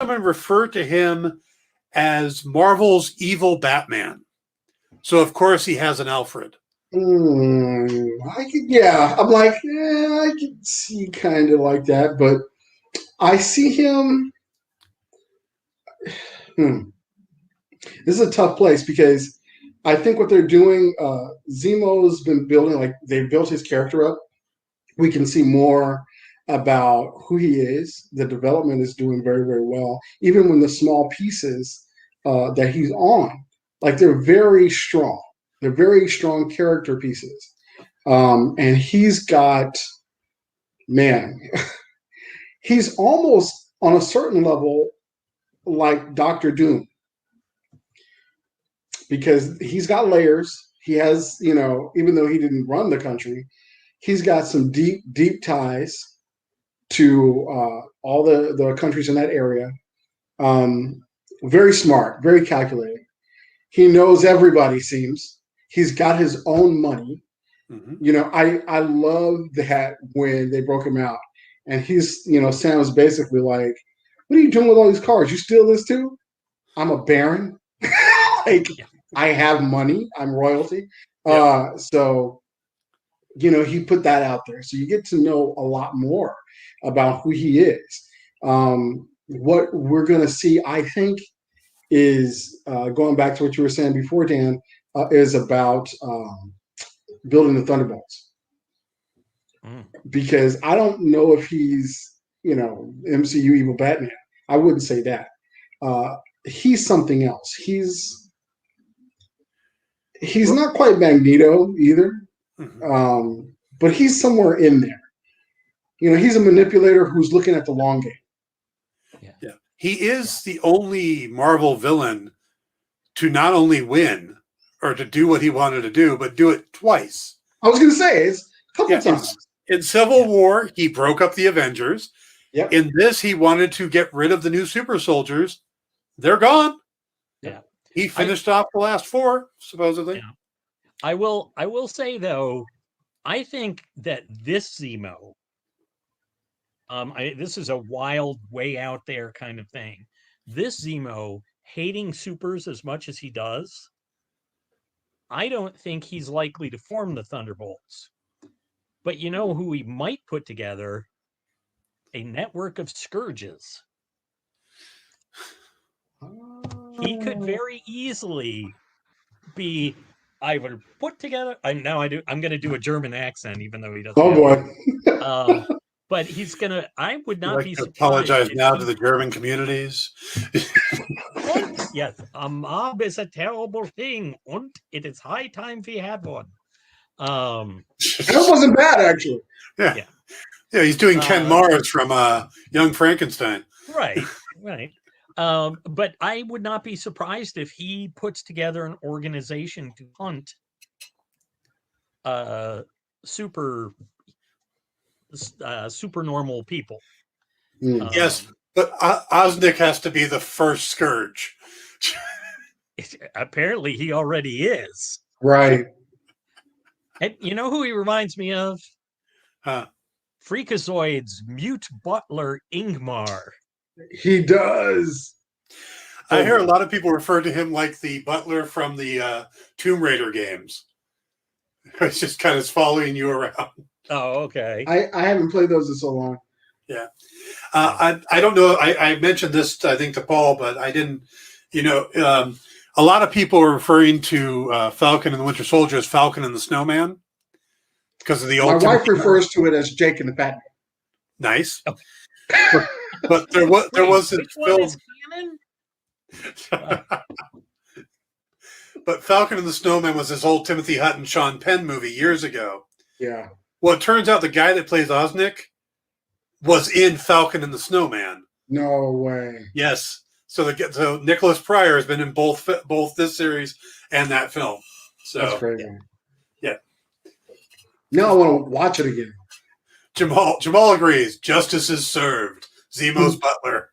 someone refer to him as Marvel's evil Batman. So of course he has an Alfred. I'm like, I could see kind of like that, but I see him. This is a tough place because I think what they're doing, Zemo's been building, like they've built his character up. We can see more about who he is. The development is doing very, very well. Even when the small pieces that he's on, like they're very strong. They're very strong character pieces. And he's got, man, he's almost on a certain level like Doctor Doom because he's got layers. He has, even though he didn't run the country, he's got some deep, deep ties to all the countries in that area. Very smart, very calculating. He knows everybody, seems. He's got his own money. Mm-hmm. I love that when they broke him out. And he's, Sam's basically like, what are you doing with all these cars? You steal this too? I'm a baron. I have money. I'm royalty. Yeah. So he put that out there. So you get to know a lot more about who he is. What we're going to see, I think, is going back to what you were saying before, Dan, is about building the Thunderbolts. Because I don't know if he's, MCU evil Batman. I wouldn't say that. He's something else. He's not quite Magneto either. Mm-hmm. But he's somewhere in there. He's a manipulator who's looking at the long game. Yeah. He is the only Marvel villain to not only win or to do what he wanted to do, but do it twice. I was going to say, it's a couple times. In Civil War, he broke up the Avengers. Yep. In this, he wanted to get rid of the new super soldiers. They're gone. Yeah. He finished off the last 4, supposedly. Yeah. I will say, though, I think that this Zemo, this is a wild, way out there kind of thing. This Zemo, hating supers as much as he does, I don't think he's likely to form the Thunderbolts. But you know who he might put together? A network of scourges. He could very easily be either put together. I'm going to do a German accent, even though he doesn't. Oh boy! But he's gonna. I would not be surprised. Apologize now to the German communities. Yes, a mob is a terrible thing, and it is high time we had one. That wasn't bad, actually. Yeah. He's doing Ken Mars from Young Frankenstein. Right. But I would not be surprised if he puts together an organization to hunt super normal people. Yes, but Osnick has to be the first scourge. Apparently, he already is. Right. And you know who he reminds me of? Huh. Freakazoid's mute butler Ingmar. He does. I hear a lot of people refer to him like the butler from the Tomb Raider games. It's just kind of following you around. Oh, okay. I haven't played those in so long. Yeah. I don't know. I mentioned this, I think, to Paul, but I didn't, a lot of people are referring to Falcon and the Winter Soldier as Falcon and the Snowman because of the old. My wife refers to it as Jake and the Fat Man. Nice. Oh. But there was a film. But Falcon and the Snowman was this old Timothy Hutton, Sean Penn movie years ago. Yeah. Well, it turns out the guy that plays Osnick was in Falcon and the Snowman. No way. Yes. So Nicholas Pryor has been in both this series and that film. So that's crazy. Yeah. Now I want to watch it again. Jamal agrees. Justice is served. Zemo's butler.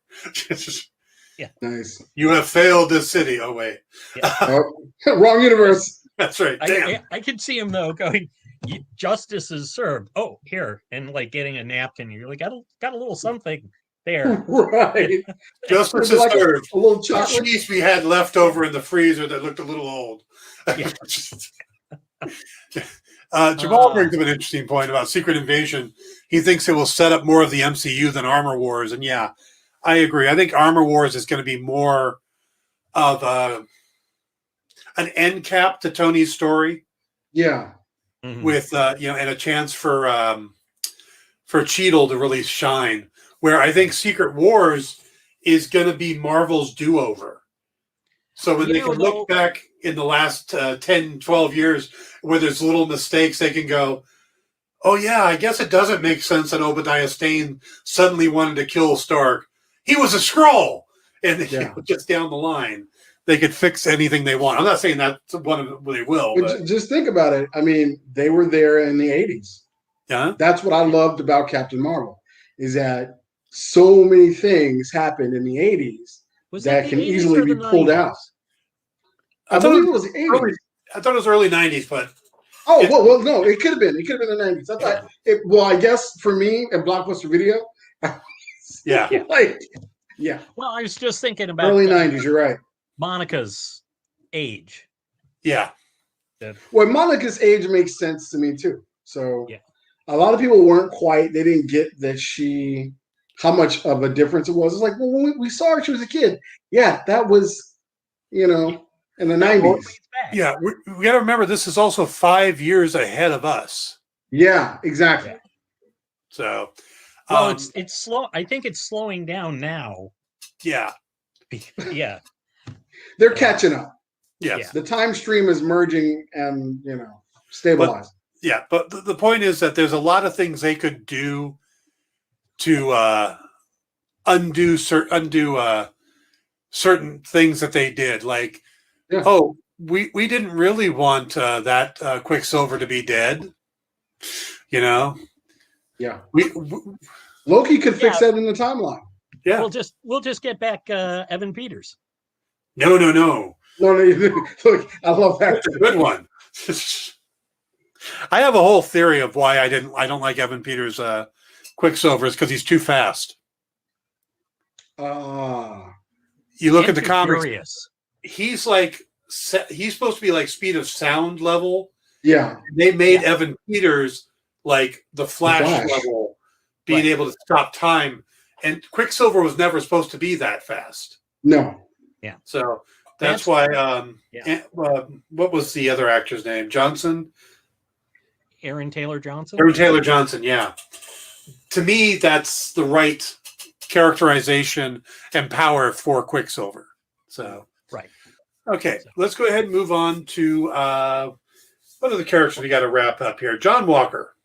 Yeah. Nice. You have failed this city. Oh wait. Yeah. Wrong universe. That's right. Damn. I can see him though going. Justice is served. Oh, here, and like getting a napkin. You're like, got a little something. There. Right. Justice Maybe is like served. a little The chocolate. cheese we had left over in the freezer that looked a little old. Yeah. Jamal brings up an interesting point about Secret Invasion. He thinks it will set up more of the MCU than Armor Wars. And yeah, I agree. I think Armor Wars is going to be more of an end cap to Tony's story. Yeah. With and a chance for Cheadle to really shine. Where I think Secret Wars is going to be Marvel's do-over. So when they can look back in the last 10, 12 years where there's little mistakes, they can go, oh, yeah, I guess it doesn't make sense that Obadiah Stane suddenly wanted to kill Stark. He was a Skrull. And just down the line, they could fix anything they want. I'm not saying that's one of them they will. But just think about it. I mean, they were there in the 80s. Yeah. That's what I loved about Captain Marvel, is that so many things happened in the 80s that can easily be pulled out. I believe it was the 80s. I thought it was early 90s, but well, no, it could have been. It could have been the 90s. I thought well, I guess for me at Blockbuster Video, Well, I was just thinking about early 90s, you're right. Monica's age. Yeah. Well, Monica's age makes sense to me too. So a lot of people weren't quite, they didn't get that how much of a difference it was. It's like, well, when we saw her, she was a kid. Yeah, that was, in the 90s. Yeah, we got to remember this is also 5 years ahead of us. Yeah, exactly. So, well, it's slow. I think it's slowing down now. Yeah. Yeah. They're catching up. Yes. The time stream is merging and, stabilizing. But the point is that there's a lot of things they could do to undo certain things that they did. Like, we didn't really want that Quicksilver to be dead. Yeah. Loki could fix that in the timeline. Yeah. We'll just get back Evan Peters. No. No. Look, I love that. That's a good one. I have a whole theory of why I don't like Evan Peters' Quicksilver is because he's too fast. You look at the comics. Furious. He's supposed to be like speed of sound level. Yeah. They made Evan Peters like the Flash level, being able to stop time. And Quicksilver was never supposed to be that fast. No. Yeah. So that's why. What was the other actor's name? Johnson. Aaron Taylor Johnson. Aaron Taylor Johnson. Yeah. To me, that's the right characterization and power for Quicksilver. So. Right. Okay, let's go ahead and move on to what are the characters we got to wrap up here? John Walker.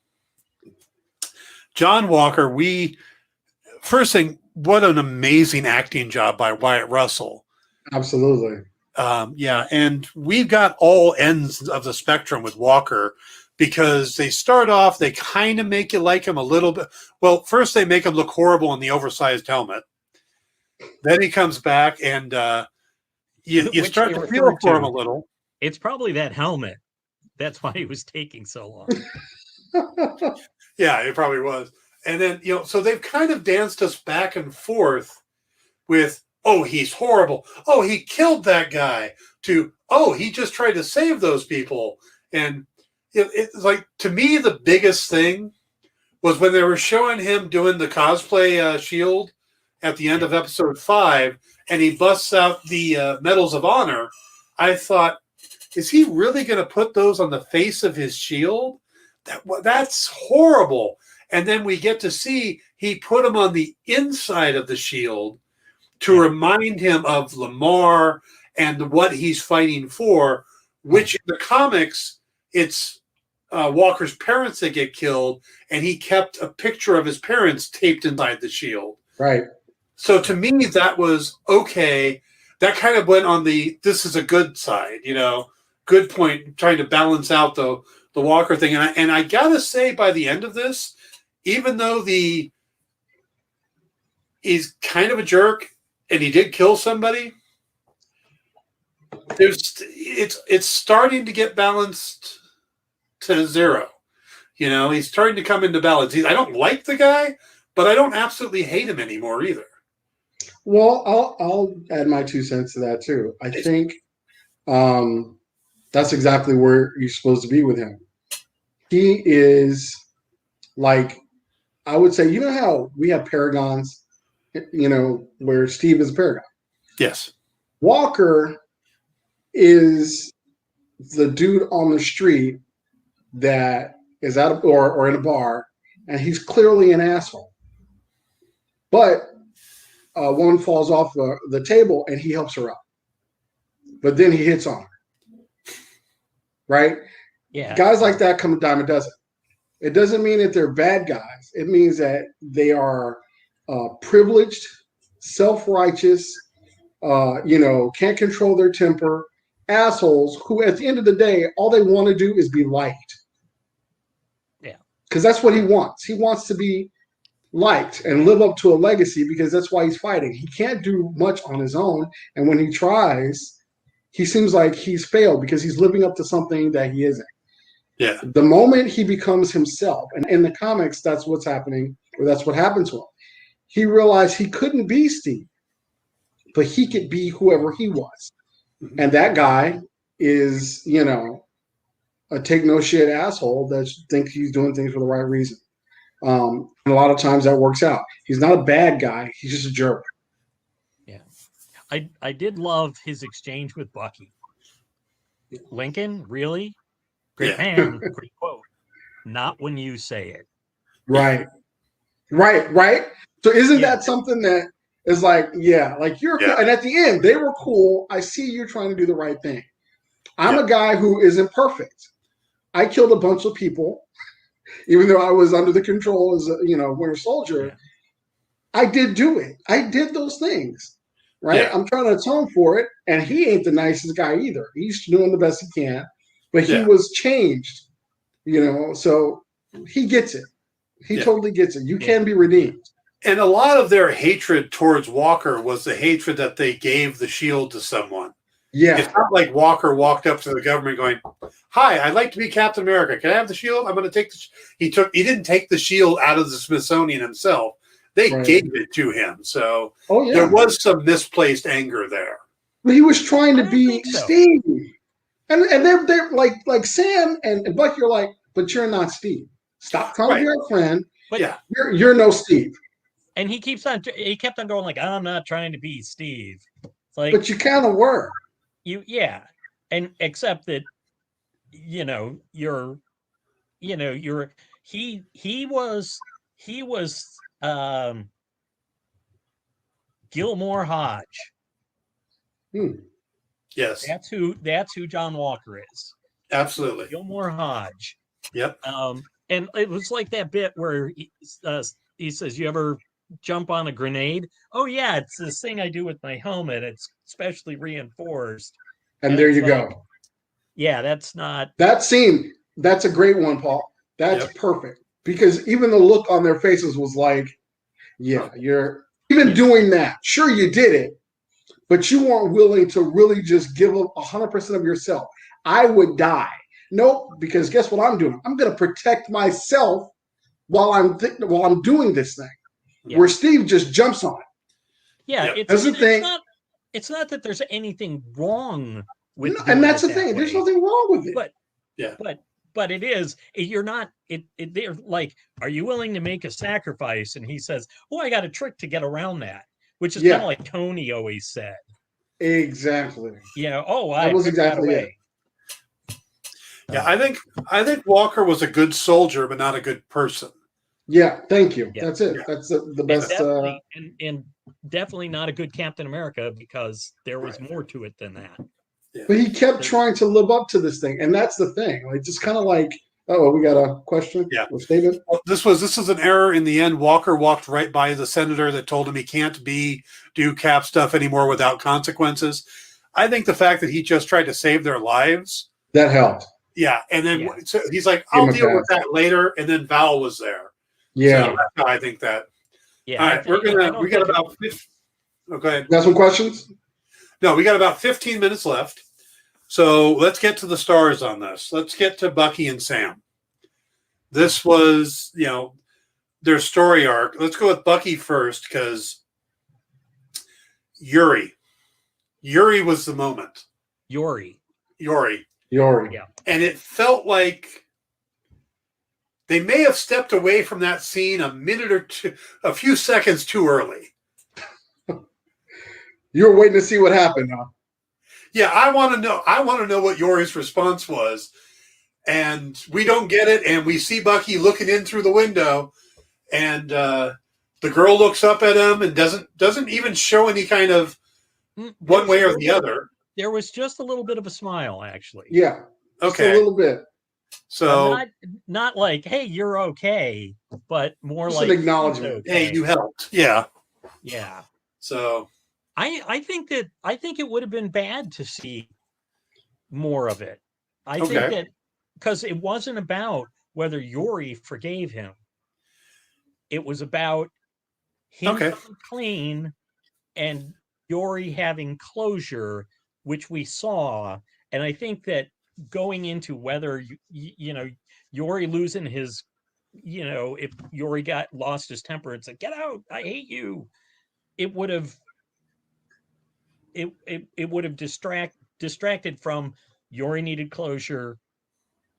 First thing, what an amazing acting job by Wyatt Russell. Absolutely. And we've got all ends of the spectrum with Walker because they start off, they kind of make you like him a little bit. Well, first they make him look horrible in the oversized helmet. Then he comes back and you start to feel for him a little. It's probably that helmet. That's why he was taking so long. Yeah, it probably was. And then, so they've kind of danced us back and forth with, oh, he's horrible. Oh, he killed that guy. To, oh, he just tried to save those people. And it's like, to me, the biggest thing was when they were showing him doing the cosplay shield at the end of episode 5, and he busts out the Medals of Honor. I thought, is he really going to put those on the face of his shield? That's horrible. And then we get to see he put them on the inside of the shield to remind him of Lamar and what he's fighting for, which in the comics, it's Walker's parents that get killed, and he kept a picture of his parents taped inside the shield. Right. So to me, that was okay. That kind of went on this is a good side, good point, trying to balance out the Walker thing. And I got to say, by the end of this, even though he's kind of a jerk and he did kill somebody, it's starting to get balanced to 0. He's starting to come into balance. I don't like the guy, but I don't absolutely hate him anymore either. Well, I'll add my 2 cents to that too. I think that's exactly where you're supposed to be with him. He is like, I would say, you know how we have paragons, where Steve is a paragon. Yes. Walker is the dude on the street that is out or in a bar, and he's clearly an asshole. But one falls off the table, and he helps her up. But then he hits on her. Right? Yeah. Guys like that come a dime a dozen. It doesn't mean that they're bad guys. It means that they are privileged, self-righteous, can't control their temper, assholes who, at the end of the day, all they want to do is be liked. Yeah. Because that's what he wants. He wants to be liked and live up to a legacy, because that's why he's fighting. He can't do much on his own. And when he tries, he seems like he's failed because he's living up to something that he isn't. Yeah. The moment he becomes himself, and in the comics, that's what's happening, or that's what happened to him. He realized he couldn't be Steve, but he could be whoever he was. Mm-hmm. And that guy is, a take no shit asshole that thinks he's doing things for the right reason. And a lot of times that works out. He's not a bad guy. He's just a jerk. Yeah. I did love his exchange with Bucky. Lincoln, really? Great man, great quote. Not when you say it. Right. So isn't that something that is like, you're cool. And at the end, they were cool. I see you're trying to do the right thing. I'm a guy who isn't perfect. I killed a bunch of people, even though I was under the control as Winter Soldier. Yeah. I did do it. I did those things. Right. Yeah. I'm trying to atone for it. And he ain't the nicest guy either. He's doing the best he can. But he was changed, so he gets it. He totally gets it. You can be redeemed. And a lot of their hatred towards Walker was the hatred that they gave the shield to someone. Yeah. It's not like Walker walked up to the government going, "Hi, I'd like to be Captain America. Can I have the shield? I'm going to take the He didn't take the shield out of the Smithsonian himself. They gave it to him. So there was some misplaced anger there. But he was trying to be Steve. And they're like Sam and Bucky are like, but you're not Steve. Stop calling your friend. But you're no Steve. And he kept on going like, I'm not trying to be Steve. It's like, but you kind of were. And except that, he was Gilmore Hodge. Yes. That's who John Walker is. Absolutely. Gilmore Hodge. Yep. And it was like that bit where he says, "You ever jump on a grenade?" "Oh yeah, it's this thing I do with my helmet. It's specially reinforced." And there you go. Yeah, that's not that scene. That's a great one, Paul. That's perfect, because even the look on their faces was like, you're even doing that. Sure, you did it, but you weren't willing to really just give up 100% of yourself. I would die. Nope, because guess what I'm doing? I'm going to protect myself while I'm doing this thing. Yeah. Where Steve just jumps on it. Yeah, it's not that there's anything wrong with and that's the thing. There's nothing wrong with it. But it is. You're not. They're like, "Are you willing to make a sacrifice?" And he says, "Oh, I got a trick to get around that," which is kind of like Tony always said. Exactly. That was exactly it. Yeah, I think Walker was a good soldier, but not a good person. Yeah, thank you. Yeah. That's it. Yeah. That's the best. And definitely not a good Captain America, because there was more to it than that. Yeah. But he kept trying to live up to this thing, and that's the thing. Like, just kind of like, we got a question. Yeah, with David. Well, this is an error in the end. Walker walked right by the senator that told him he can't do Cap stuff anymore without consequences. I think the fact that he just tried to save their lives, that helped. Yeah, and then so he's like, "I'll deal with that later," and then Val was there. Yeah, so I think that. Yeah. All right, we got about 15. Oh, go ahead. Got some questions? No, we got about 15 minutes left. So let's get to the stars on this. Let's get to Bucky and Sam. This was, their story arc. Let's go with Bucky first because Yuri was the moment. Yori. Yori. Yeah. And it felt like they may have stepped away from that scene a minute or two, a few seconds too early. You were waiting to see what happened, huh? Yeah, I want to know. I want to know what Yori's response was, and we don't get it. And we see Bucky looking in through the window, and the girl looks up at him and doesn't even show any kind of one way or the other. There was just a little bit of a smile, actually. Yeah. Okay. Just a little bit. So not like, hey, you're okay, but more just like an acknowledgement. Okay. Hey, you helped. Yeah. Yeah. So I think it would have been bad to see more of it. I think that because it wasn't about whether Yori forgave him. It was about him coming clean and Yori having closure, which we saw. And I think that going into whether Yori losing his, if Yori lost his temper and said, "Get out, I hate you," it would have distracted from Yori needed closure.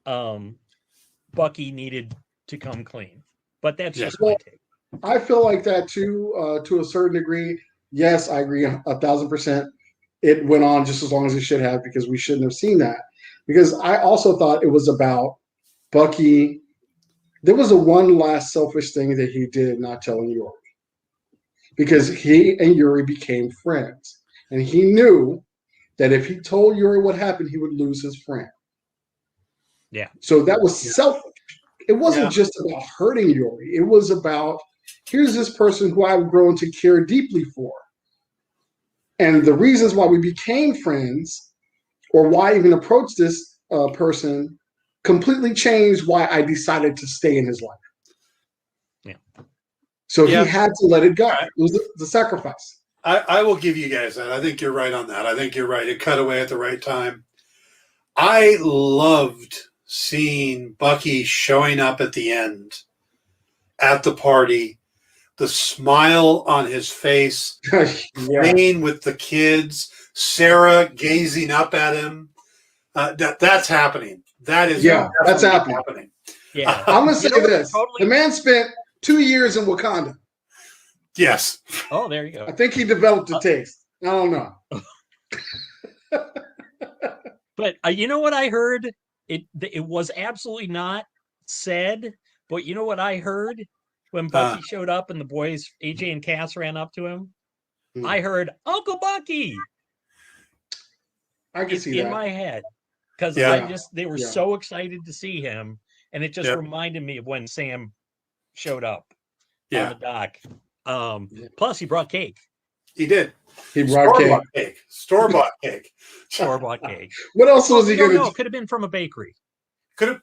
Bucky needed to come clean, but that's just my take. I feel like that too, to a certain degree. Yes, I agree 1,000%. It went on just as long as it should have because we shouldn't have seen that. Because I also thought it was about Bucky. There was a one last selfish thing that he did not telling Yuri. Because he and Yuri became friends. And he knew that if he told Yuri what happened, he would lose his friend. Yeah. So that was selfish. It wasn't just about hurting Yuri. It was about, here's this person who I've grown to care deeply for. And the reasons why we became friends or why I even approached this person completely changed why I decided to stay in his life. Yeah. So he had to let it go. It was the sacrifice. I will give you guys that. I think you're right on that. I think you're right. It cut away at the right time. I loved seeing Bucky showing up at the end at the party, the smile on his face, playing with the kids, Sarah gazing up at him. That's happening. That is that's happening. Yeah. I'm going to say this. The man spent 2 years in Wakanda. Yes. Oh, there you go. I think he developed a taste. I don't know. But you know what I heard? It was absolutely not said, but you know what I heard when Bucky showed up and the boys, AJ and Cass, ran up to him? I heard, "Uncle Bucky." I can see that in my head because they were so excited to see him, and it just reminded me of when Sam showed up on the dock. Plus, he brought cake. He did. He brought cake. Store-bought cake. Store-bought cake. What else was he going to do? It could have been from a bakery. Could have.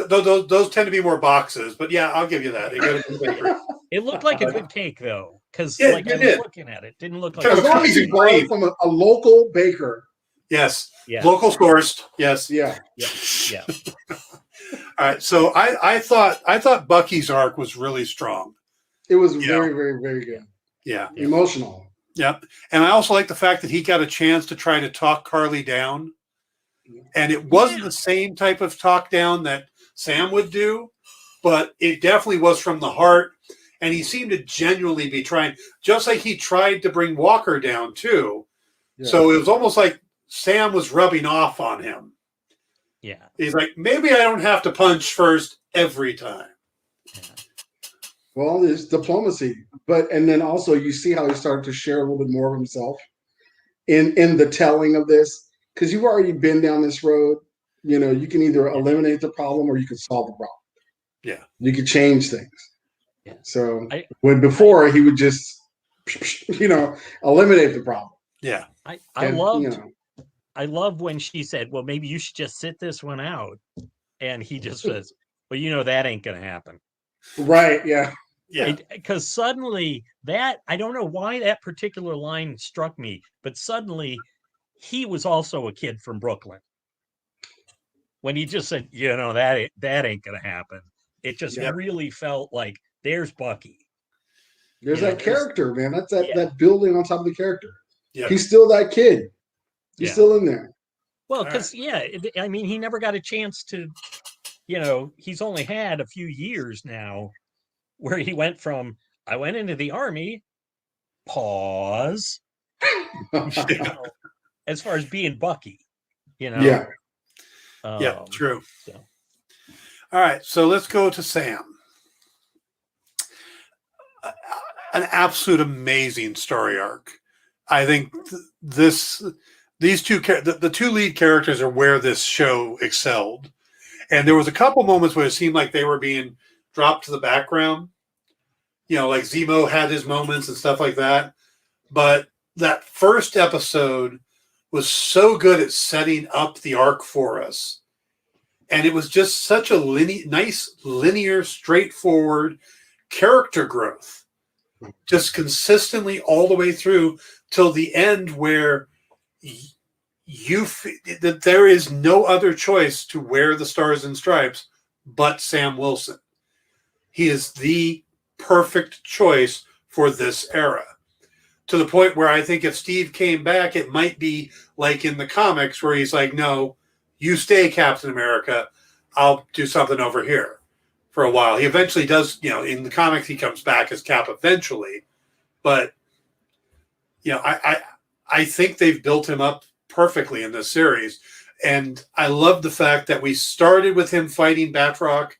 Those tend to be more boxes, but yeah, I'll give you that. It could have been a bakery. It looked like a good cake, though, because I was looking at it. Didn't look like as long as you bought it from a local baker. Yes. Local sourced. Yes. Yeah. All right. So I thought Bucky's arc was really strong. It was very, very, very good. Yeah. Emotional. Yep. And I also like the fact that he got a chance to try to talk Carly down. And it wasn't the same type of talk down that Sam would do, but it definitely was from the heart. And he seemed to genuinely be trying, just like he tried to bring Walker down too. Yeah. So it was almost like Sam was rubbing off on him. Yeah. He's like, maybe I don't have to punch first every time. Yeah. Well, there's diplomacy. And then also you see how he started to share a little bit more of himself in the telling of this. Because you've already been down this road. You know, you can either eliminate the problem or you can solve the problem. Yeah. You can change things. Yeah. So when before he would just, eliminate the problem. Yeah. I love when she said, "Well, maybe you should just sit this one out," and he just says, "Well, that ain't gonna happen." Right? Yeah. Yeah. Because suddenly I don't know why that particular line struck me, but suddenly he was also a kid from Brooklyn. When he just said, that ain't gonna happen, it just really felt like there's Bucky. There's You that know, character, man. That's yeah. that building on top of the character. Yeah. He's still that kid. He's Yeah. still in there. Well, All because I mean, he never got a chance to, he's only had a few years now where he went from, I went into the army, pause, Yeah. as far as being Bucky, Yeah. Yeah, true. So. All right, so let's go to Sam. An absolute amazing story arc. I think these two the two lead characters are where this show excelled. And there was a couple moments where it seemed like they were being dropped to the background. Like Zemo had his moments and stuff like that. But that first episode was so good at setting up the arc for us. And it was just such a nice, linear, straightforward character growth. Just consistently all the way through till the end where that there is no other choice to wear the stars and stripes but Sam Wilson. He is the perfect choice for this era. To the point where I think if Steve came back, it might be like in the comics where he's like, no, you stay Captain America. I'll do something over here for a while. He eventually does, in the comics, he comes back as Cap eventually. But, I think they've built him up perfectly in this series. And I love the fact that we started with him fighting Batroc,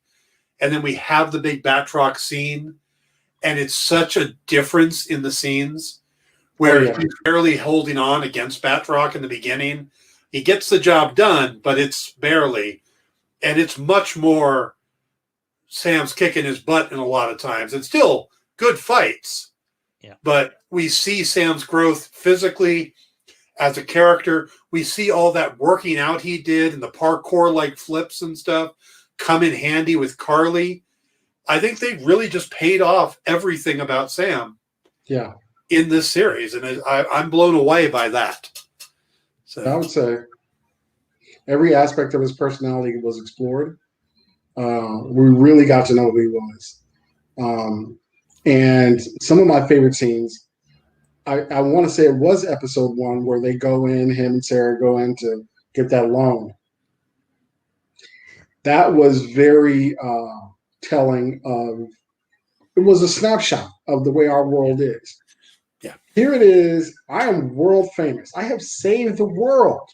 and then we have the big Batroc scene. And it's such a difference in the scenes where he's barely holding on against Batroc in the beginning. He gets the job done, but it's barely. And it's much more Sam's kicking his butt in a lot of times. It's still good fights. Yeah. But we see Sam's growth physically as a character. We see all that working out he did and the parkour-like flips and stuff come in handy with Carly. I think they really just paid off everything about Sam in this series. And I'm blown away by that. So I would say every aspect of his personality was explored. We really got to know who he was. And some of my favorite scenes, I want to say it was episode 1 where they go in, him and Sarah go in to get that loan. That was very telling of, it was a snapshot of the way our world is. Yeah. Here it is. I am world famous. I have saved the world.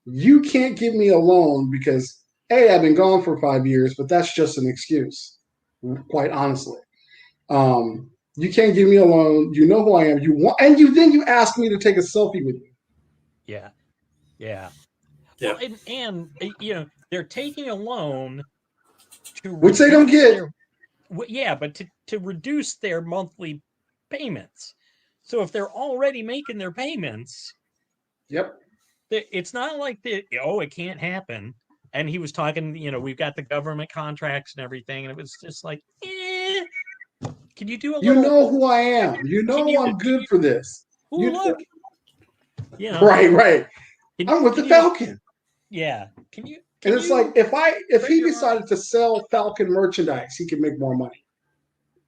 You can't give me a loan because I've been gone for 5 years, but that's just an excuse, quite honestly. You can't give me a loan. You know who I am. Then you ask me to take a selfie with you. Yeah. Well, and they're taking a loan which they don't get. But to reduce their monthly payments. So if they're already making their payments, it's not like it can't happen. And he was talking, we've got the government contracts and everything, and it was just like, can you do a little? You know who I am. I'm good for this. Look. Right. I'm with the Falcon. Yeah. Can it's like if he decided to sell Falcon merchandise, he could make more money.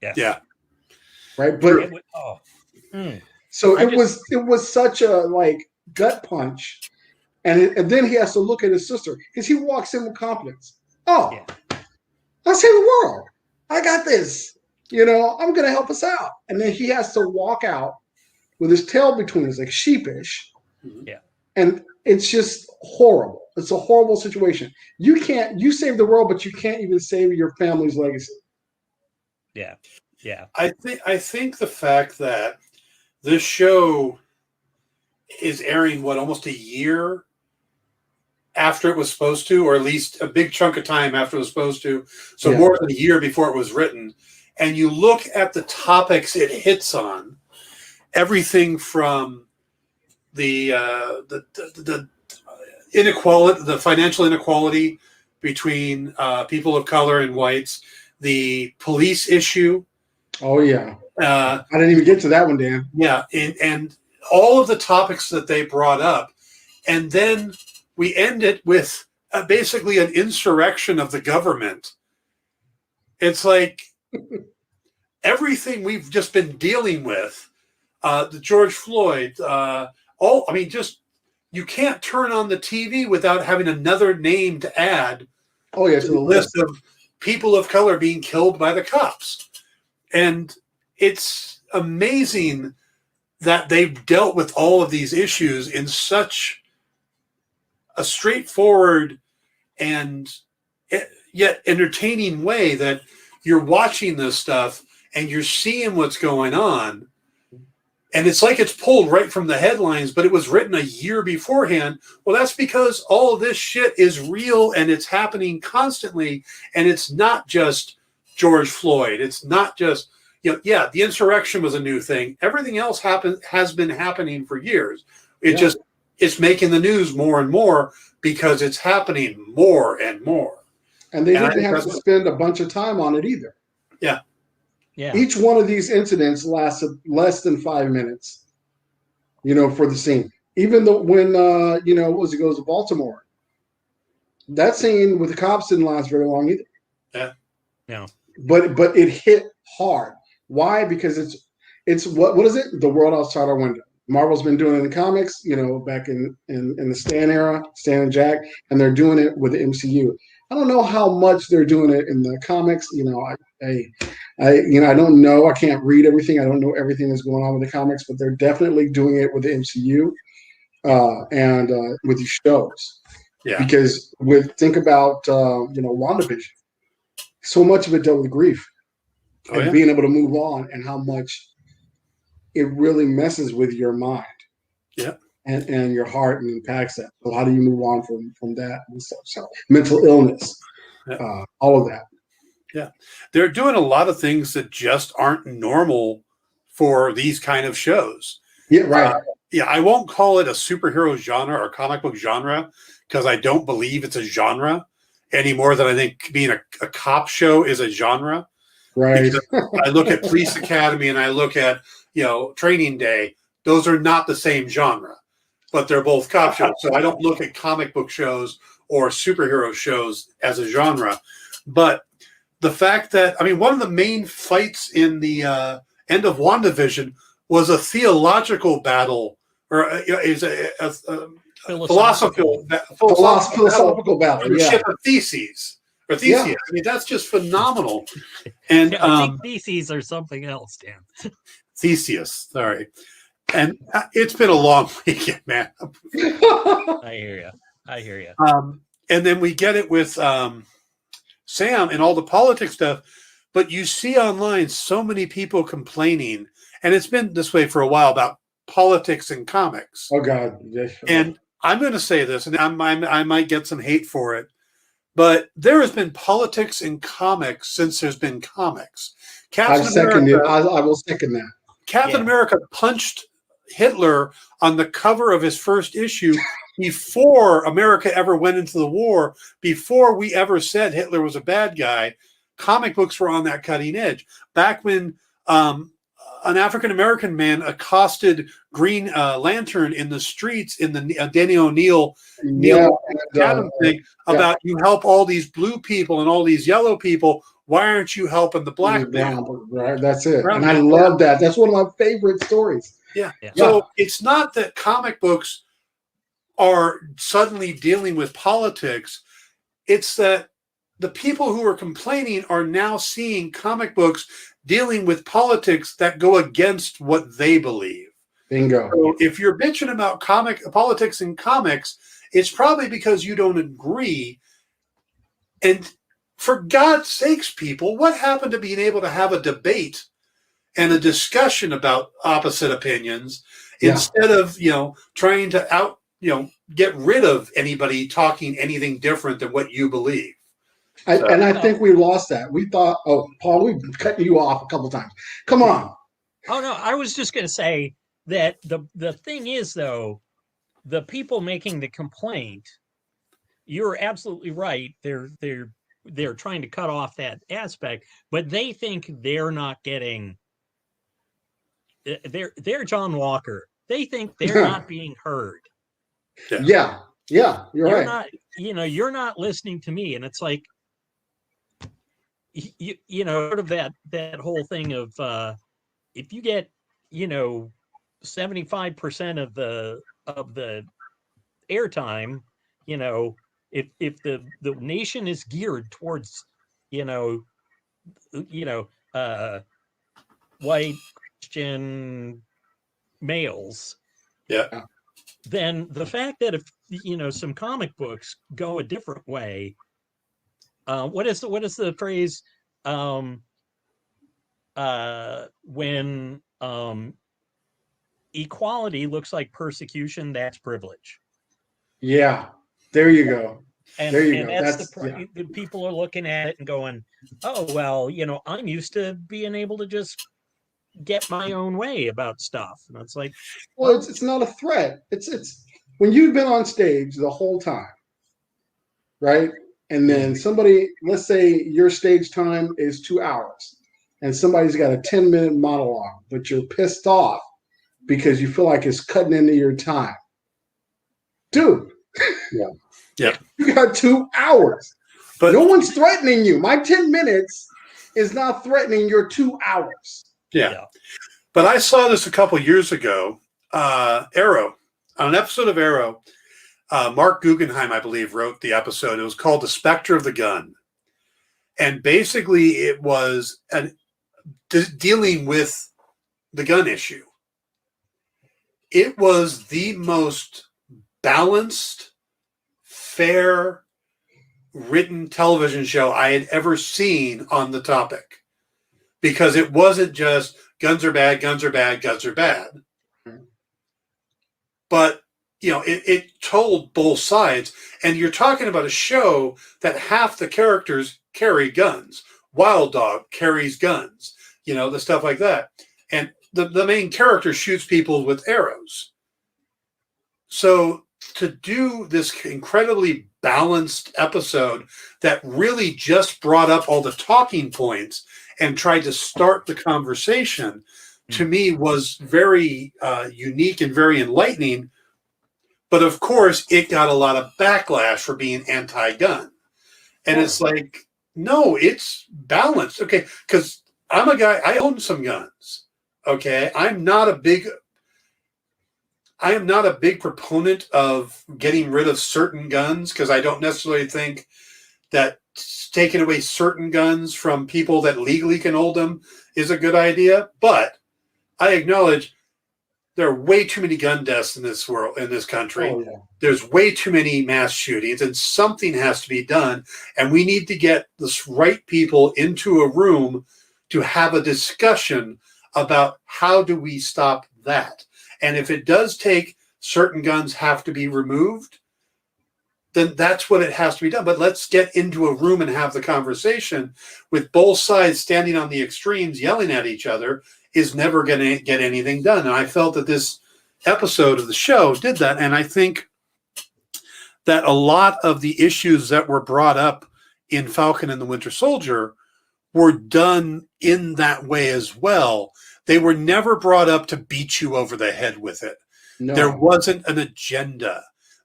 Yeah. Right. But so it was such a gut punch. And then he has to look at his sister because he walks in with confidence. I'll save the world. I got this. I'm going to help us out. And then he has to walk out with his tail between his legs, sheepish. Yeah. And it's just horrible. It's a horrible situation. You save the world, but you can't even save your family's legacy. Yeah. Yeah. I think the fact that this show is airing almost a year after it was supposed to, or at least a big chunk of time after it was supposed to. So more than a year before it was written. And you look at the topics it hits on, everything from the inequality, the financial inequality between people of color and whites, the police issue. Oh yeah, I didn't even get to that one, Dan. Yeah, and all of the topics that they brought up, and then we end it with basically an insurrection of the government. It's like, everything we've just been dealing with, the George Floyd, just you can't turn on the TV without having another name to add to to the the list list. of people of color being killed by the cops. And it's amazing that they've dealt with all of these issues in such a straightforward and yet entertaining way that you're watching this stuff and you're seeing what's going on. And it's like it's pulled right from the headlines, but it was written a year beforehand. Well, that's because all of this shit is real and it's happening constantly. And it's not just George Floyd. It's not just, the insurrection was a new thing. Everything else has been happening for years. It's making the news more and more because it's happening more and more. And they didn't have to spend a bunch of time on it either. Yeah. Yeah. Each one of these incidents lasted less than 5 minutes, for the scene. Even though when, it goes to Baltimore, that scene with the cops didn't last very long either. Yeah. Yeah. But it hit hard. Why? Because it's what is it? The world outside our window. Marvel's been doing it in comics, back in the Stan era, Stan and Jack, and they're doing it with the MCU. I don't know how much they're doing it in the comics. I don't know. I can't read everything. I don't know everything that's going on with the comics, but they're definitely doing it with the MCU and with these shows. Yeah. Because think about WandaVision. So much of it dealt with grief and being able to move on, and how much it really messes with your mind. Yeah. And your heart and impacts that. So how do you move on from that and stuff? So mental illness, all of that. Yeah. They're doing a lot of things that just aren't normal for these kind of shows. Yeah, right. I won't call it a superhero genre or comic book genre because I don't believe it's a genre any more than I think being a cop show is a genre. Right. I look at Police Academy and I look at, Training Day. Those are not the same genre, but they're both cop shows. So I don't look at comic book shows or superhero shows as a genre. But the fact that, one of the main fights in the end of WandaVision was a theological battle, or is a philosophical battle. Yeah. Theses. Or Theseus. Yeah. That's just phenomenal. And I think Theses or something else, Dan. Theseus, sorry. And it's been a long weekend, man. I hear you. And then we get it with Sam and all the politics stuff. But you see online so many people complaining, and it's been this way for a while, about politics in comics. Oh, God. And I'm going to say this, and I might get some hate for it, but there has been politics in comics since there's been comics. I will second that. Captain America punched Hitler on the cover of his first issue before America ever went into the war, before we ever said Hitler was a bad guy. Comic books were on that cutting edge. Back when an African-American man accosted Green Lantern in the streets in the Danny O'Neill thing about you help all these blue people and all these yellow people. Why aren't you helping the black man? Right, that's it. And I love that. That's one of my favorite stories. Yeah. So it's not that comic books are suddenly dealing with politics. It's that the people who are complaining are now seeing comic books dealing with politics that go against what they believe. Bingo. So if you're bitching about politics in comics, it's probably because you don't agree. And for God's sakes, people, what happened to being able to have a debate and a discussion about opposite opinions instead of, trying to get rid of anybody talking anything different than what you believe? I think we lost that. We thought, Paul, we've cut you off a couple times. Come on. Oh, no, I was just going to say that the thing is, though, the people making the complaint, you're absolutely right. They're trying to cut off that aspect, but they think they're not getting. They're John Walker. They think they're not being heard. Yeah, you're right. You're not listening to me, and it's like, you know, sort of that whole thing of if you get, you know, 75% of the airtime, you know, if the nation is geared towards, you know, white Christian males, Yeah. then the fact that if, you know, some comic books go a different way, what is the phrase, when equality looks like persecution, that's privilege. Yeah, there you go. There you And go. that's That's yeah. people are looking at it and going, oh well, you know, I'm used to being able to just get my own way about stuff, and it's like, Well, it's not a threat. It's when you've been on stage the whole time, right? And then somebody, let's say your stage time is 2 hours, and somebody's got a 10-minute monologue, but you're pissed off because you feel like it's cutting into your time. Dude, Yeah. you got 2 hours. But no one's threatening you. My 10 minutes is not threatening your 2 hours. yeah. But I saw this a couple years ago. Arrow, on an episode of Arrow, Mark Guggenheim, I believe, wrote the episode. It was called The Spectre of the Gun. And basically it was dealing with the gun issue. It was the most balanced, fair, written television show I had ever seen on the topic. Because it wasn't just guns are bad, guns are bad, guns are bad. But, you know, it told both sides. And you're talking about a show that half the characters carry guns. Wild Dog carries guns, you know, the stuff like that. And the main character shoots people with arrows. So to do this incredibly balanced episode that really just brought up all the talking points and tried to start the conversation, to me was very unique and very enlightening. But of course, it got a lot of backlash for being anti-gun. And it's like, no, it's balanced. Okay, because I'm a guy, I own some guns. Okay, I am not a big proponent of getting rid of certain guns, because I don't necessarily think that taking away certain guns from people that legally can hold them is a good idea. But I acknowledge there are way too many gun deaths in this world, in this country. Oh, yeah. There's way too many mass shootings, and something has to be done. And we need to get the right people into a room to have a discussion about how do we stop that. And if it does take certain guns have to be removed, then that's what it has to be done. But let's get into a room and have the conversation. With both sides standing on the extremes yelling at each other is never going to get anything done. And I felt that this episode of the show did that. And I think that a lot of the issues that were brought up in Falcon and the Winter Soldier were done in that way as well. They were never brought up to beat you over the head with it. No. There wasn't an agenda.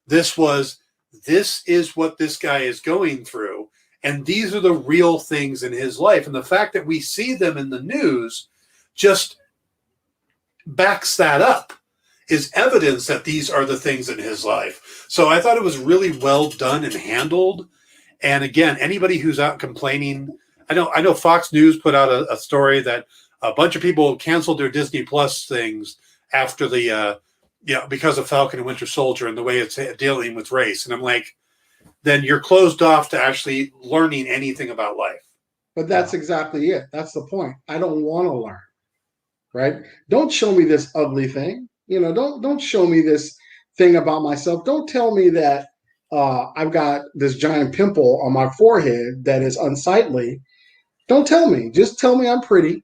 This is what this guy is going through. And these are the real things in his life. And the fact that we see them in the news just backs that up, is evidence that these are the things in his life. So I thought it was really well done and handled. And again, anybody who's out complaining, I know Fox News put out a story that a bunch of people canceled their Disney Plus things after because of Falcon and Winter Soldier and the way it's dealing with race. And I'm like, then you're closed off to actually learning anything about life. But that's exactly it. That's the point. I don't want to learn, right? Don't show me this ugly thing. You know, don't show me this thing about myself. Don't tell me that I've got this giant pimple on my forehead that is unsightly. Don't tell me. Just tell me I'm pretty,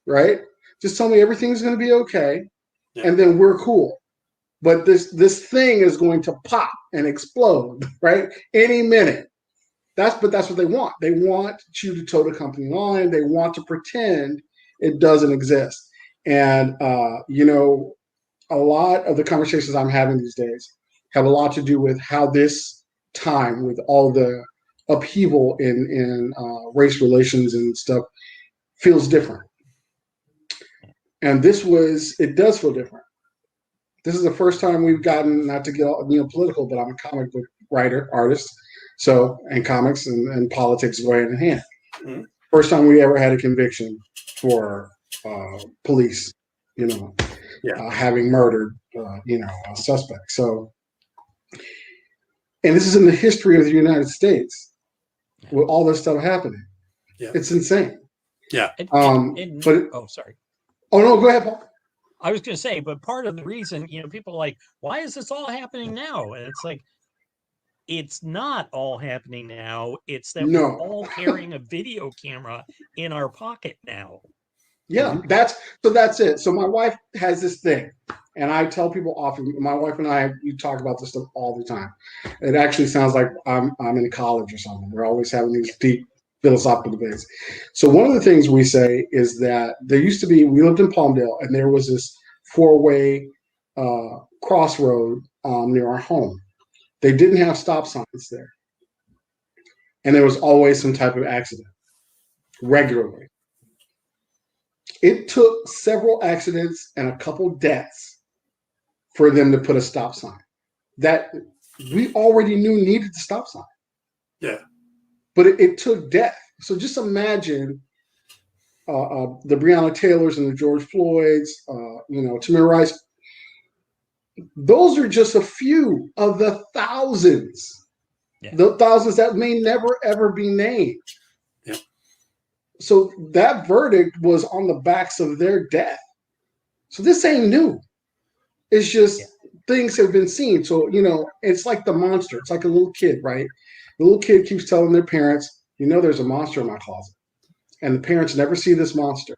right? Just tell me everything's going to be okay, and then we're cool. But this thing is going to pop and explode, right? Any minute. That's what they want. They want you to toe the company line. They want to pretend it doesn't exist. And a lot of the conversations I'm having these days have a lot to do with how this time, with all the upheaval in race relations and stuff feels different. And it does feel different. This is the first time we've gotten, not to get all, political, but I'm a comic book writer, artist. So, and comics and politics go hand in hand. Mm-hmm. First time we ever had a conviction for police, having murdered, a suspect. So, and this is in the history of the United States with all this stuff happening. Yeah. It's insane. Yeah. Sorry. Oh, no, go ahead, Paul. I was going to say, but part of the reason, people are like, why is this all happening now? And it's like, it's not all happening now. It's that we're all carrying a video camera in our pocket now. Yeah, that's it. So my wife has this thing, and I tell people often, my wife and I, we talk about this stuff all the time. It actually sounds like I'm in college or something. We're always having these deep philosophical debates. So one of the things we say is that we lived in Palmdale, and there was this 4-way crossroad near our home. They didn't have stop signs there. And there was always some type of accident, regularly. It took several accidents and a couple deaths for them to put a stop sign that we already knew needed the stop sign. Yeah. But it took death. So just imagine the Breonna Taylors and the George Floyds, Tamir Rice. Those are just a few of the thousands, the thousands that may never, ever be named. Yeah. So that verdict was on the backs of their death. So this ain't new. It's just things have been seen. So, it's like the monster. It's like a little kid, right? The little kid keeps telling their parents, there's a monster in my closet. And the parents never see this monster.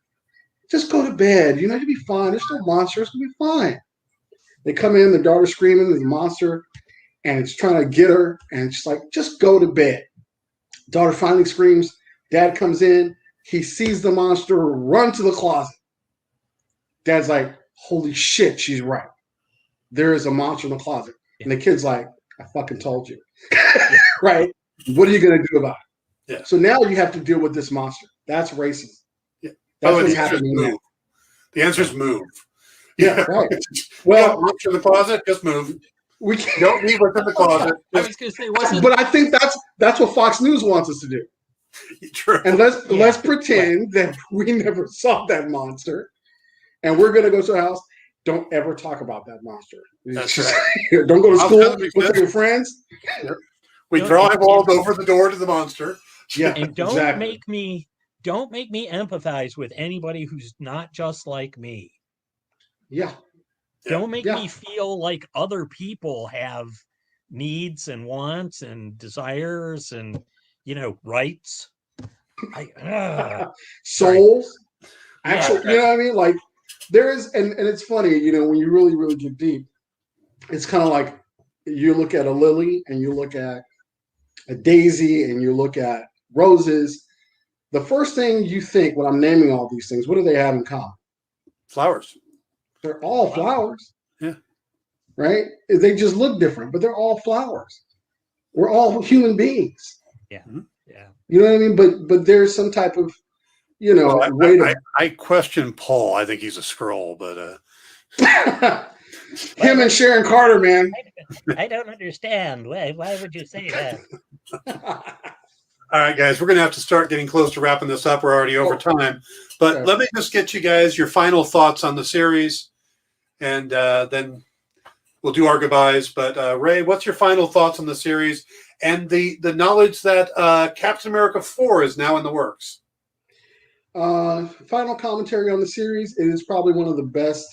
Just go to bed. You'll be fine. There's no monster. It's going to be fine. They come in, the daughter's screaming, there's a monster, and it's trying to get her, and she's like, just go to bed. Daughter finally screams. Dad comes in. He sees the monster run to the closet. Dad's like, holy shit, she's right. There is a monster in the closet. And the kid's like, I fucking told you. Right? What are you going to do about it? Yeah. So now you have to deal with this monster. That's racism. Yeah. That's what's happening now. The answer is move. Yeah, right. Well, monster in the closet, just move. We can't. Don't leave what's in the closet. I was going to say, wasn't. But I think that's what Fox News wants us to do. True. And let's pretend that we never saw that monster, and we're going to go to the house. Don't ever talk about that monster. That's right. Don't go to school with your friends. We draw eyeballs over the door to the monster. Yeah, and don't make me empathize with anybody who's not just like me. Yeah. Don't make me feel like other people have needs and wants and desires and, rights. Souls. Actually, you know what I mean? Like there is, and it's funny, when you really, really get deep, it's kind of like you look at a lily and you look at a daisy and you look at roses. The first thing you think when I'm naming all these things, what do they have in common? Flowers. They're all flowers. Yeah. Right? They just look different, but they're all flowers. We're all human beings. Yeah. Yeah. You know what I mean? But there's some type of, way to. I question Paul. I think he's a scroll, but him and Sharon Carter, man. I don't understand. Why would you say that? All right, guys, we're going to have to start getting close to wrapping this up. We're already over time. But let me just get you guys your final thoughts on the series, and then we'll do our goodbyes. But Ray, what's your final thoughts on the series and the knowledge that Captain America 4 is now in the works? Final commentary on the series. It is probably one of the best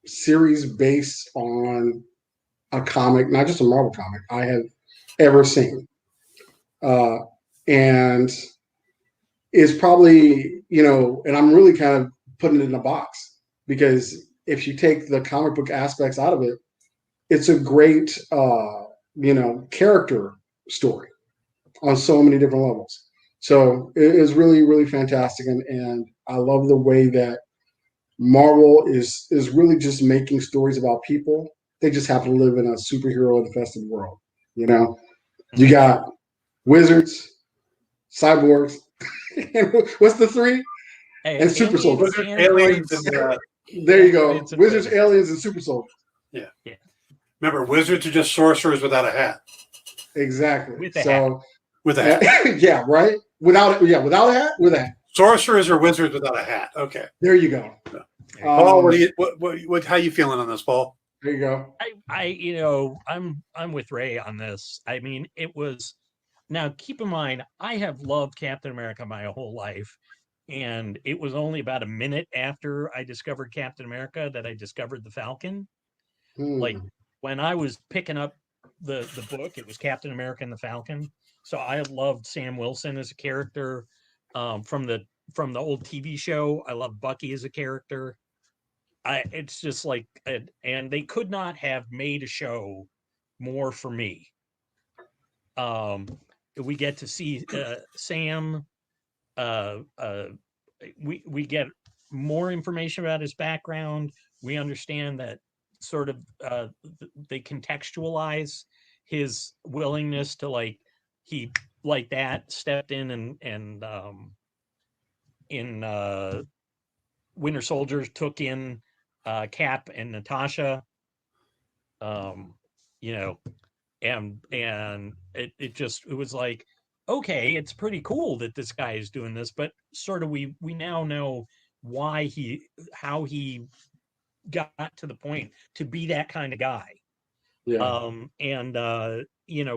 series based on a comic, not just a Marvel comic, I have ever seen. And is probably, and I'm really kind of putting it in a box because if you take the comic book aspects out of it, it's a great, character story on so many different levels. So it is really, really fantastic. And I love the way that Marvel is really just making stories about people. They just happen to live in a superhero infested world, You got wizards, cyborgs, and what's the three? And super soldiers. Aliens, and there you go. Androids and Wizards, aliens, and super soldiers. yeah. Yeah. Remember, wizards are just sorcerers without a hat. Exactly. With a hat. With a hat. Yeah, right. Without a hat, with a hat. Sorcerers or wizards without a hat. Okay. There you go. Paul, how you feeling on this, Paul? There you go. I'm with Ray on this. I mean, it was. Now, keep in mind, I have loved Captain America my whole life, and it was only about a minute after I discovered Captain America that I discovered the Falcon. Like when I was picking up the book, it was Captain America and the Falcon. So I loved Sam Wilson as a character from the old TV show. I love Bucky as a character. It's just like, and they could not have made a show more for me. We get to see Sam. We get more information about his background. We understand that sort of they contextualize his willingness to he stepped in and in Winter Soldiers took in Cap and Natasha, and it was like, okay, it's pretty cool that this guy is doing this, but sort of we now know how he got to the point to be that kind of guy. Yeah.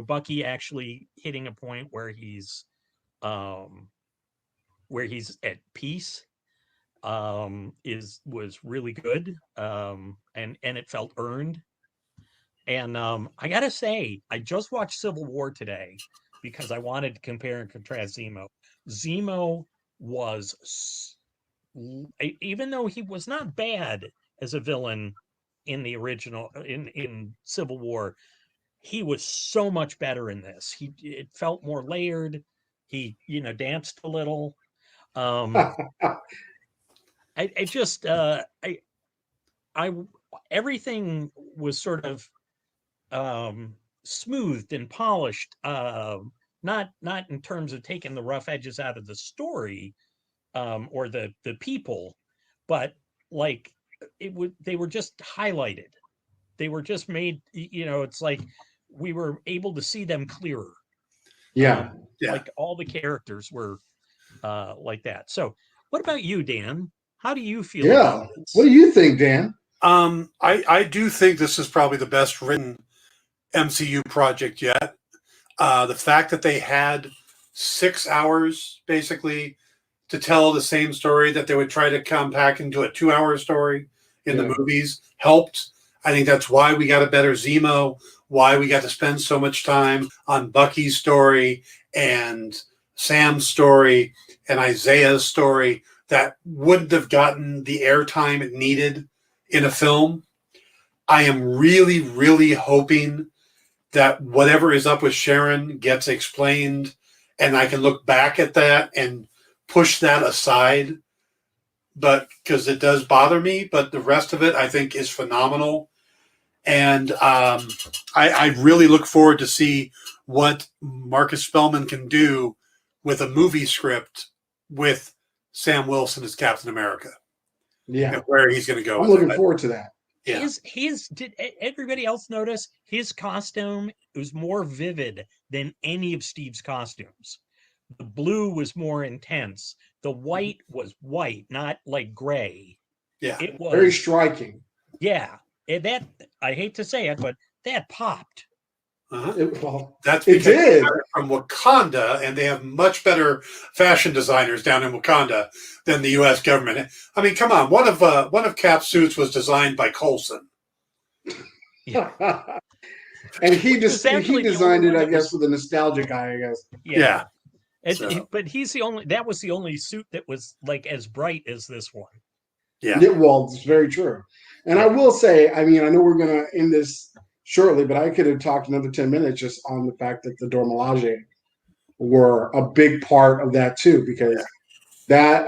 Bucky actually hitting a point where he's at peace was really good, and it felt earned. And I gotta say, I just watched Civil War today because I wanted to compare and contrast Zemo. Zemo was, even though he was not bad as a villain in the original in Civil War, he was so much better in this. It felt more layered. He danced a little. Everything was sort of smoothed and polished, not in terms of taking the rough edges out of the story or the people, but like they were just highlighted. They were just made, it's like we were able to see them clearer. Yeah. Like all the characters were like that. So what about you, Dan? How do you feel about this? What do you think, Dan? I do think this is probably the best written MCU project yet. The fact that they had 6 hours basically to tell the same story that they would try to compact into a 2-hour story in the movies helped. I think that's why we got a better Zemo, why we got to spend so much time on Bucky's story and Sam's story and Isaiah's story that wouldn't have gotten the airtime it needed in a film. I am really, really hoping that whatever is up with Sharon gets explained and I can look back at that and push that aside, but because it does bother me, but the rest of it I think is phenomenal. And I really look forward to see what Marcus Spellman can do with a movie script with Sam Wilson as Captain America. Yeah. And where he's going to go. I'm looking forward to that. Yeah. Did everybody else notice his costume was more vivid than any of Steve's costumes? The blue was more intense. The white was white, not like gray. Yeah. It was very striking. Yeah. That, I hate to say it, but that popped. That's because they're from Wakanda, and they have much better fashion designers down in Wakanda than the U.S. government. I mean, come on, one of Cap's suits was designed by Coulson. Yeah. And he designed it, I guess, with a nostalgic eye, I guess. Yeah. But that was the only suit that was like as bright as this one. Yeah. Well, it's very true. And I will say, I mean, I know we're going to end this shortly, but I could have talked another 10 minutes just on the fact that the Dora Milaje were a big part of that too, because that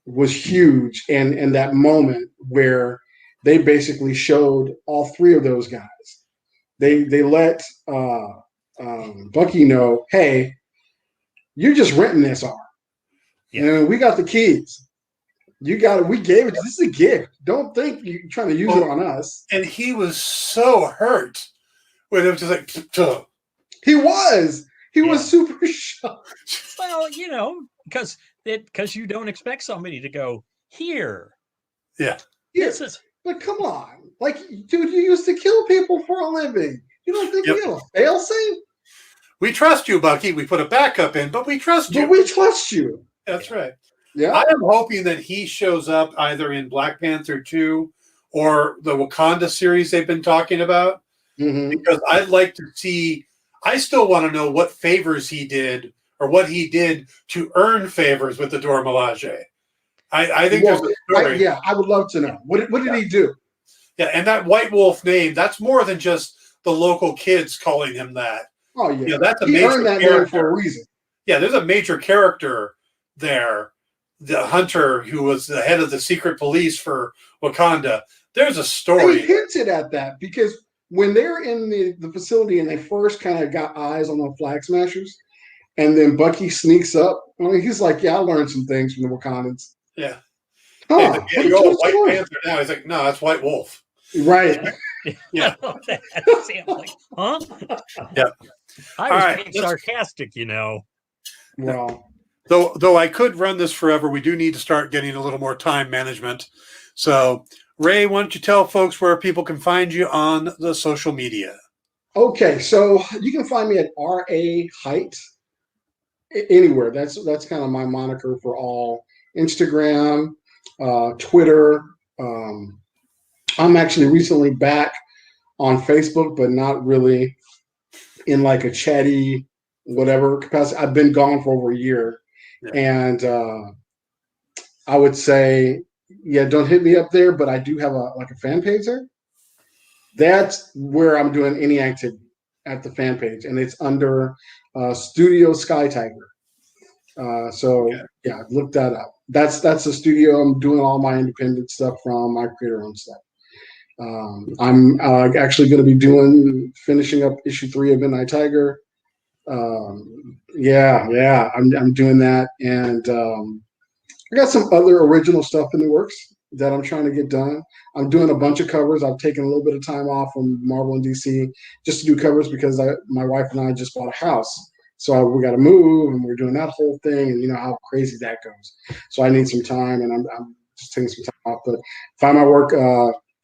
was huge. And that moment where they basically showed all three of those guys. They let Bucky know, hey, you're just renting this arm. Yeah. And we got the keys. You got it. We gave it. This is a gift. Don't think you're trying to use it on us. And he was so hurt when it was just like, tuh. He was super shocked. Well, because you don't expect somebody to go here. Yeah. This is. But come on, like, dude, you used to kill people for a living. You don't think we have a fail-safe? We trust you, Bucky. We put a backup in, but we trust you. But we trust you. That's right. Yeah. I am hoping that he shows up either in Black Panther 2 or the Wakanda series they've been talking about. Because I'd like to see, I still want to know what favors he did or what he did to earn favors with the Dora Milaje. I think there's a story. I would love to know. What did he do? Yeah, and that White Wolf name, that's more than just the local kids calling him that. Oh, yeah. That's a he major earned that character. name for a reason. Yeah, there's a major character there, the hunter who was the head of the secret police for Wakanda. There's a story. He hinted at that because when they're in the facility and they first kind of got eyes on the Flag Smashers, and then Bucky sneaks up, he's like, yeah, I learned some things from the Wakandans. Yeah. Huh, hey, you're White Panther now. He's like, no, that's White Wolf. Right. Yeah. Like, huh? Yeah. I was being sarcastic, Well, though I could run this forever, we do need to start getting a little more time management. So, Ray, why don't you tell folks where people can find you on the social media? Okay, so you can find me at RA Height anywhere. That's kind of my moniker for all Instagram, Twitter. I'm actually recently back on Facebook, but not really in like a chatty whatever capacity. I've been gone for over a year, and I would say, don't hit me up there, but I do have a fan page there. That's where I'm doing any activity at the fan page, and it's under Studio Sky Tiger. Look that up. That's the studio I'm doing all my independent stuff from, my creator-owned stuff. I'm actually going to be finishing up issue 3 of Midnight Tiger. I'm doing that, and I got some other original stuff in the works that I'm trying to get done. I'm doing a bunch of covers. I've taken a little bit of time off from Marvel and DC just to do covers because my wife and I just bought a house. So we got to move, and we're doing that whole thing, and you know how crazy that goes. So I need some time, and I'm just taking some time off. But find my work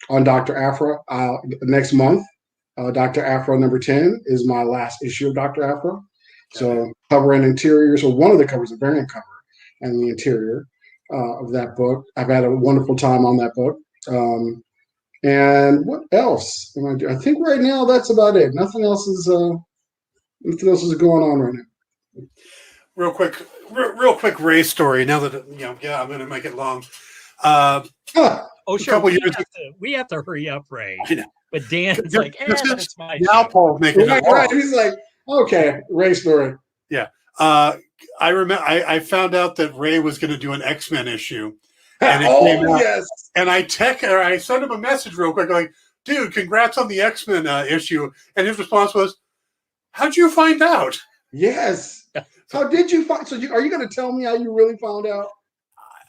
on Dr. Afra next month. Dr. Afra number 10 is my last issue of Dr. Afra. So cover and interior. So one of the covers, a variant cover, and the interior of that book. I've had a wonderful time on that book. And what else am I doing? I think right now that's about it. Nothing else is going on right now. Real quick Ray story. Now that I'm going to make it long. Sure. We have to hurry up, Ray. But Dan's like, that's my now. Paul's making it right. He's like, okay, Ray story. Yeah. I remember I found out that Ray was going to do an X-Men issue. And yes. And I sent him a message real quick, like, dude, congrats on the X-Men issue. And his response was, how'd you find out? Yes. How did you find? So are you going to tell me how you really found out?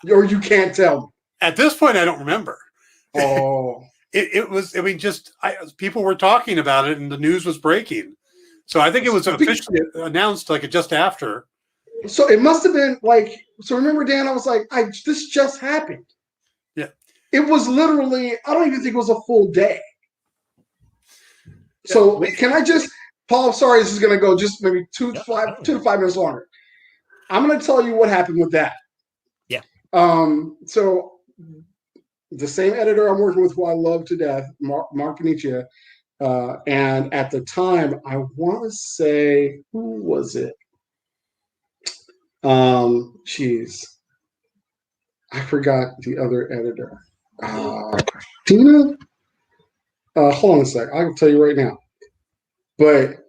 Or you can't tell me? At this point, I don't remember. Oh. It was, people were talking about it and the news was breaking. So I think it was officially announced like just after. So it must have been like, so remember, Dan, I was like, this just happened. Yeah. It was literally, I don't even think it was a full day. So can I just, Paul, sorry, this is going to go just maybe 2 to 5 minutes longer. I'm going to tell you what happened with that. Yeah. So the same editor I'm working with, who I love to death, Mark Panicia, and at the time, I want to say, who was it? I forgot the other editor. Tina? Hold on a sec. I can tell you right now. But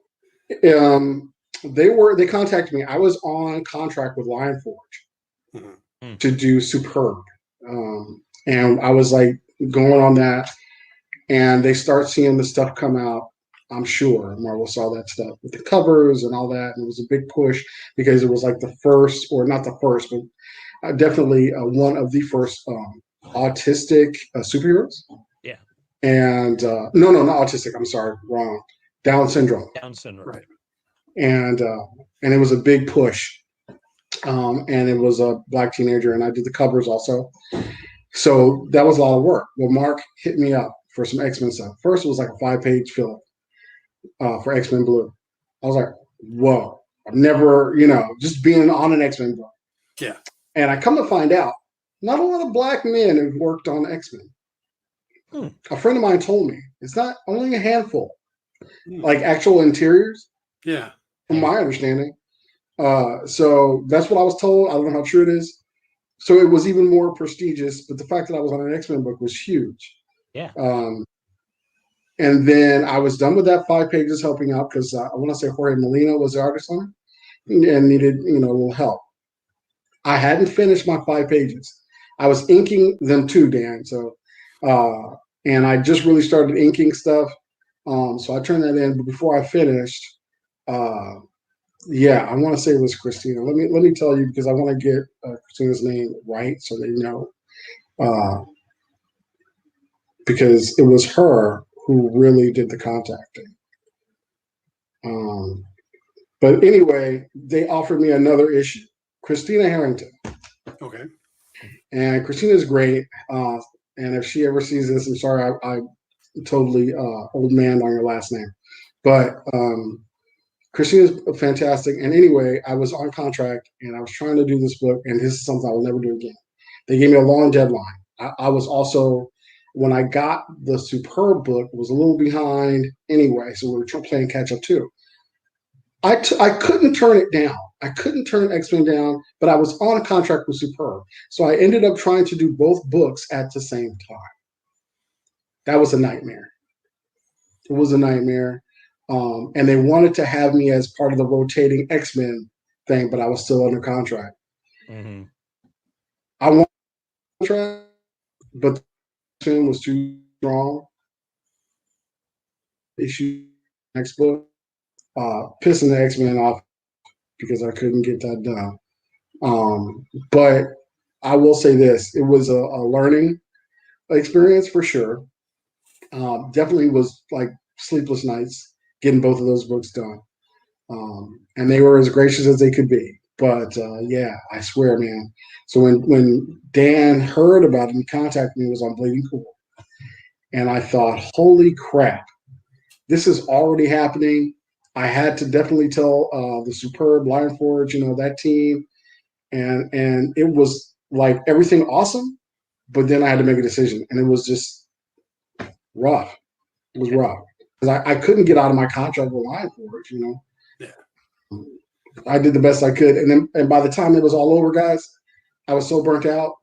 they contacted me. I was on contract with Lion Forge to do Superb. And I was like going on that, and they start seeing the stuff come out. I'm sure Marvel saw that stuff with the covers and all that, and it was a big push because it was like the first, or not the first, but definitely one of the first autistic superheroes. Yeah. And no, not autistic. I'm sorry, wrong. Down syndrome. Down syndrome. Right. And it was a big push. And it was a Black teenager, and I did the covers also. So that was a lot of work. Well, Mark hit me up for some X-Men stuff. First, it was like a 5-page fill for X-Men Blue. I was like, whoa, I've never, just being on an X-Men book. Yeah. And I come to find out, not a lot of Black men have worked on X-Men. A friend of mine told me it's not only a handful, like actual interiors. Yeah. From my understanding. So that's what I was told. I don't know how true it is. So it was even more prestigious, but the fact that I was on an X-Men book was huge. Yeah. And then I was done with that 5 pages helping out because I want to say Jorge Molina was the artist on it and needed, a little help. I hadn't finished my 5 pages. I was inking them too, Dan. So, and I just really started inking stuff. So I turned that in, but before I finished, yeah, I want to say it was Christina. Let me tell you because I want to get Christina's name right so they know, because it was her who really did the contacting. But anyway, they offered me another issue, Christina Harrington. Okay. And Christina's great. And if she ever sees this, I'm sorry, I totally old man on your last name, but Christina's fantastic. And anyway, I was on contract and I was trying to do this book, and this is something I will never do again. They gave me a long deadline. I was also, when I got the Superb book, was a little behind anyway, so we were playing catch up too. I couldn't turn it down. I couldn't turn X-Men down, but I was on a contract with Superb. So I ended up trying to do both books at the same time. That was a nightmare. It was a nightmare. And they wanted to have me as part of the rotating X-Men thing, but I was still under contract. Mm-hmm. I wanted a contract, but the X-Men was too strong. Issue next book, pissing the X-Men off because I couldn't get that done. But I will say this, it was a learning experience for sure. Definitely was like sleepless nights getting both of those books done. And they were as gracious as they could be. But yeah, I swear, man. So when Dan heard about it and contacted me, it was on Bleeding Cool. And I thought, holy crap, this is already happening. I had to definitely tell the Superb, Lion Forge, that team. And it was like everything awesome, but then I had to make a decision. And it was just rough. It was rough. Because I couldn't get out of my contract with Lion Forge, Yeah. I did the best I could. And by the time it was all over, guys, I was so burnt out.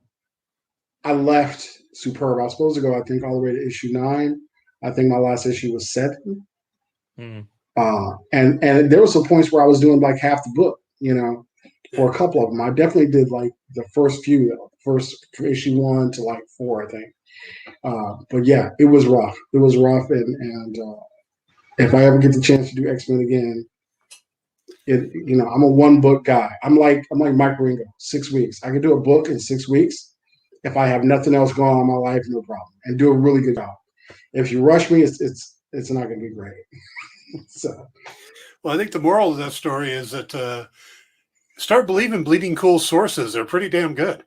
I left Superb. I was supposed to go, I think, all the way to issue 9. I think my last issue was 7. And there were some points where I was doing like half the book, for a couple of them. I definitely did like the first few, first issue 1 to like 4, I think. But yeah, it was rough. It was rough, and if I ever get the chance to do X-Men again, I'm a 1-book guy. I'm like Mike Ringo, 6 weeks. I can do a book in 6 weeks if I have nothing else going on in my life, no problem, and do a really good job. If you rush me, it's not going to be great. So, well, I think the moral of that story is that start believing Bleeding Cool sources. They're pretty damn good.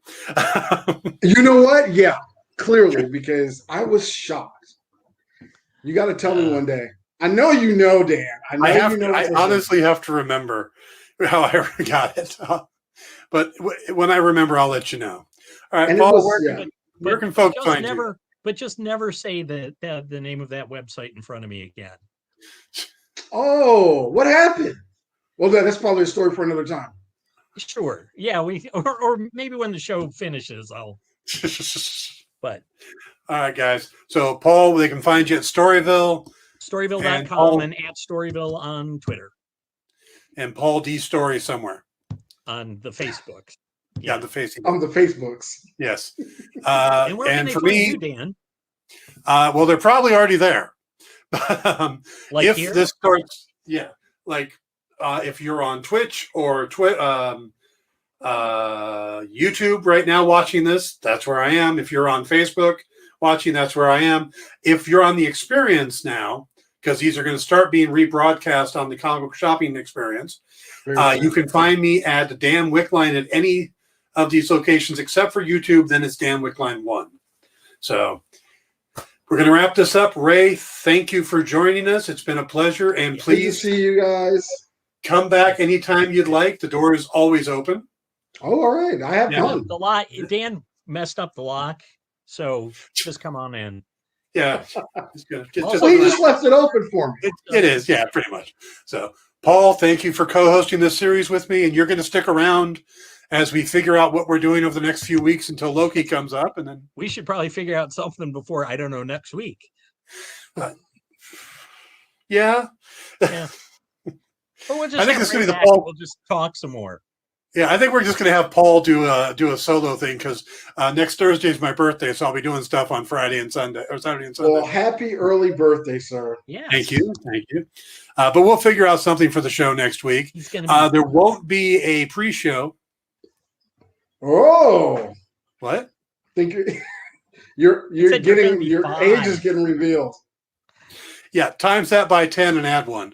You know what? Yeah, clearly, because I was shocked. You got to tell me one day. I know you know, Dan. I honestly have to remember how I got it. But when I remember, I'll let you know. All right, and Paul, where can folks find you? But just never say the name of that website in front of me again. Oh, what happened? Well, that's probably a story for another time. Sure. Yeah, or maybe when the show finishes, I'll. But all right, guys. So, Paul, they can find you at Storyville. Storyville.com and at Storyville on Twitter. And Paul D. Story somewhere. On the Facebooks. Yeah, the Facebook. On the Facebooks. Yes. And where can they find you, Dan? Well, they're probably already there. Like if here? this starts, yeah, like if you're on Twitch or YouTube right now watching this, that's where I am. If you're on Facebook watching, that's where I am. If you're on the experience now, because these are going to start being rebroadcast on the comic book shopping experience, you can find me at Dan Wickline at any of these locations except for YouTube. Then it's Dan Wickline 1. So we're going to wrap this up. Ray, thank you for joining us. It's been a pleasure. And Good to please see you guys. come back anytime you'd like. The door is always open. Oh, all right. I have Yeah, fun. the lock. Dan messed up the lock, so just come on in. Yeah. It's good. Well, he just left it open for me. It is. Yeah, pretty much. So, Paul, thank you for co-hosting this series with me. And you're going to stick around as we figure out what we're doing over the next few weeks until Loki comes up. And then We should probably figure out something before, I don't know, next week. yeah. Yeah. Or we'll just I think have it's going Ray to be the back Paul. and We'll just talk some more. Yeah, I think we're just going to have Paul do a solo thing because next Thursday is my birthday, so I'll be doing stuff on Friday and Sunday or Saturday and Sunday. Well, happy early birthday, sir. Yeah. Thank you. But we'll figure out something for the show next week. He's gonna There won't be a pre-show. Oh, What? think you're said you're gonna getting be your 5. age is getting revealed. Yeah, times that by 10 and add 1.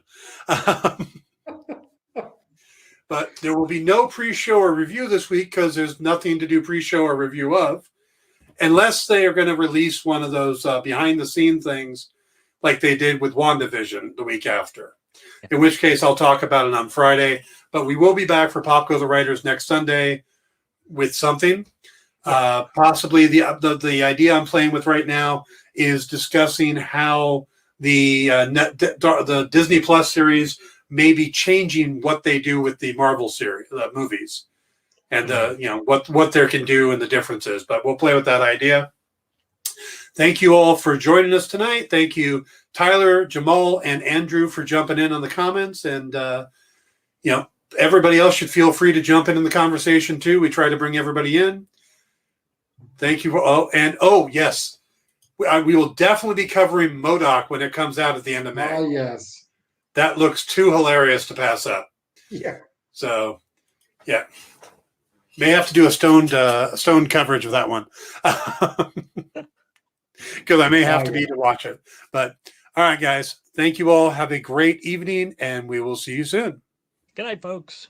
But there will be no pre-show or review this week because there's nothing to do pre-show or review of, unless they are going to release one of those behind-the-scene things like they did with WandaVision the week after, in which case I'll talk about it on Friday. But we will be back for Pop Go the Writers next Sunday with something. Possibly the idea I'm playing with right now is discussing how the Disney Plus series may be changing what they do with the Marvel series, movies, and what they can do and the differences. But we'll play with that idea. Thank you all for joining us tonight. Thank you, Tyler, Jamal, and Andrew for jumping in on the comments. And everybody else should feel free to jump in the conversation too. We try to bring everybody in. Thank you. Yes, we will definitely be covering MODOK when it comes out at the end of May. Oh, yes. That looks too hilarious to pass up. Yeah. So, yeah, may have to do a stoned coverage of that one because I may have to be to watch it. But all right, guys, thank you all. Have a great evening, and we will see you soon. Good night, folks.